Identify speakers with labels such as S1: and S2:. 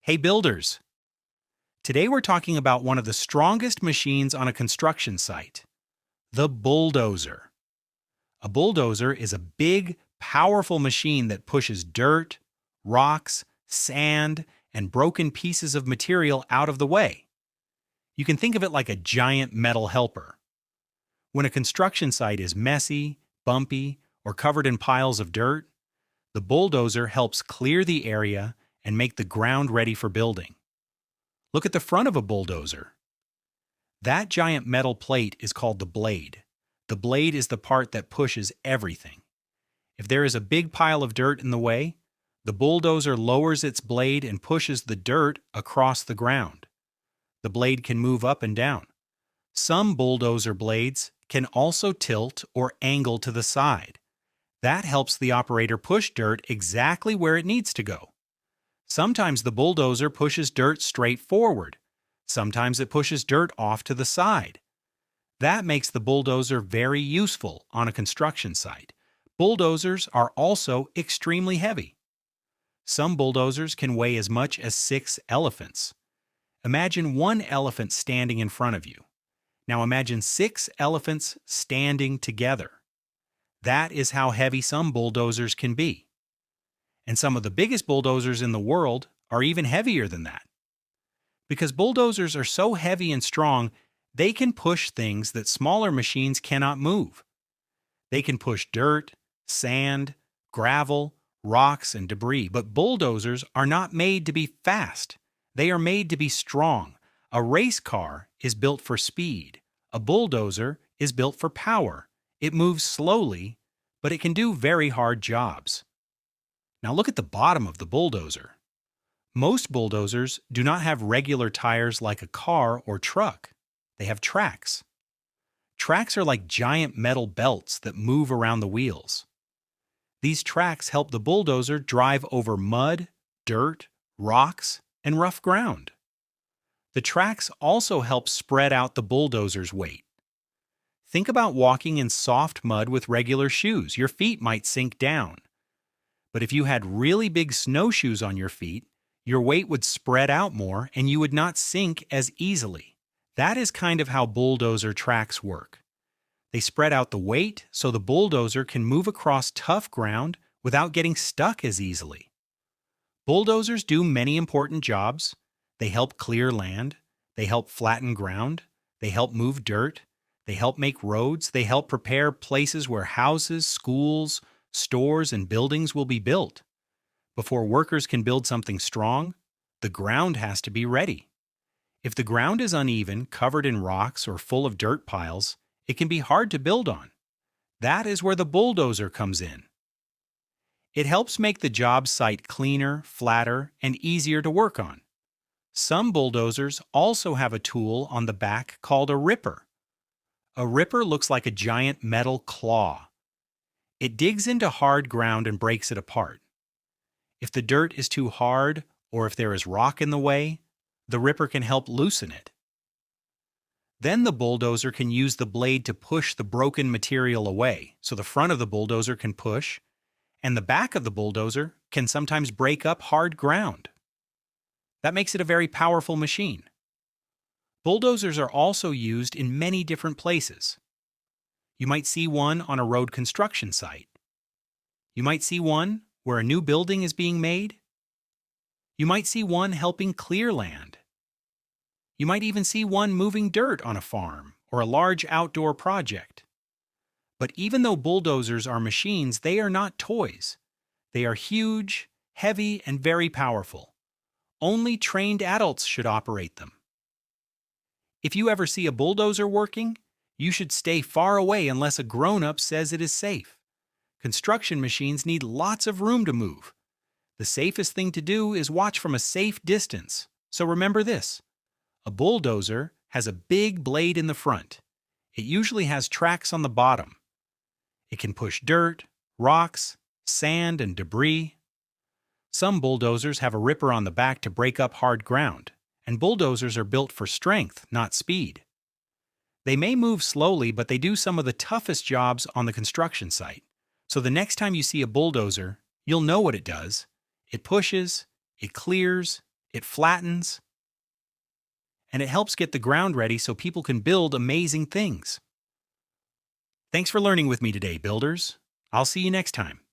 S1: Hey builders! Today we're talking about one of the strongest machines on a construction site, the bulldozer. A bulldozer is a big, powerful machine that pushes dirt, rocks, sand, and broken pieces of material out of the way. You can think of it like a giant metal helper. When a construction site is messy, bumpy, or covered in piles of dirt, the bulldozer helps clear the area and make the ground ready for building. Look at the front of a bulldozer. That giant metal plate is called the blade. The blade is the part that pushes everything. If there is a big pile of dirt in the way, the bulldozer lowers its blade and pushes the dirt across the ground. The blade can move up and down. Some bulldozer blades can also tilt or angle to the side. That helps the operator push dirt exactly where it needs to go. Sometimes the bulldozer pushes dirt straight forward. Sometimes it pushes dirt off to the side. That makes the bulldozer very useful on a construction site. Bulldozers are also extremely heavy. Some bulldozers can weigh as much as 6 elephants. Imagine one elephant standing in front of you. Now imagine 6 elephants standing together. That is how heavy some bulldozers can be. And some of the biggest bulldozers in the world are even heavier than that. Because bulldozers are so heavy and strong, they can push things that smaller machines cannot move. They can push dirt, sand, gravel, rocks, and debris, but bulldozers are not made to be fast. They are made to be strong. A race car is built for speed. A bulldozer is built for power. It moves slowly, but it can do very hard jobs. Now look at the bottom of the bulldozer. Most bulldozers do not have regular tires like a car or truck. They have tracks. Tracks are like giant metal belts that move around the wheels. These tracks help the bulldozer drive over mud, dirt, rocks, and rough ground. The tracks also help spread out the bulldozer's weight. Think about walking in soft mud with regular shoes. Your feet might sink down. But if you had really big snowshoes on your feet, your weight would spread out more and you would not sink as easily. That is kind of how bulldozer tracks work. They spread out the weight so the bulldozer can move across tough ground without getting stuck as easily. Bulldozers do many important jobs. They help clear land. They help flatten ground. They help move dirt. They help make roads. They help prepare places where houses, schools, stores, and buildings will be built. Before workers can build something strong, the ground has to be ready. If the ground is uneven, covered in rocks, or full of dirt piles, it can be hard to build on. That is where the bulldozer comes in. It helps make the job site cleaner, flatter, and easier to work on. Some bulldozers also have a tool on the back called a ripper. A ripper looks like a giant metal claw. It digs into hard ground and breaks it apart. If the dirt is too hard or if there is rock in the way, the ripper can help loosen it. Then the bulldozer can use the blade to push the broken material away, so the front of the bulldozer can push, and the back of the bulldozer can sometimes break up hard ground. That makes it a very powerful machine. Bulldozers are also used in many different places. You might see one on a road construction site. You might see one where a new building is being made. You might see one helping clear land. You might even see one moving dirt on a farm or a large outdoor project. But even though bulldozers are machines, they are not toys. They are huge, heavy, and very powerful. Only trained adults should operate them. If you ever see a bulldozer working, you should stay far away unless a grown-up says it is safe. Construction machines need lots of room to move. The safest thing to do is watch from a safe distance. So remember this: a bulldozer has a big blade in the front. It usually has tracks on the bottom. It can push dirt, rocks, sand, and debris. Some bulldozers have a ripper on the back to break up hard ground, and bulldozers are built for strength, not speed. They may move slowly, but they do some of the toughest jobs on the construction site. So the next time you see a bulldozer, you'll know what it does. It pushes, it clears, it flattens, and it helps get the ground ready so people can build amazing things. Thanks for learning with me today, builders. I'll see you next time.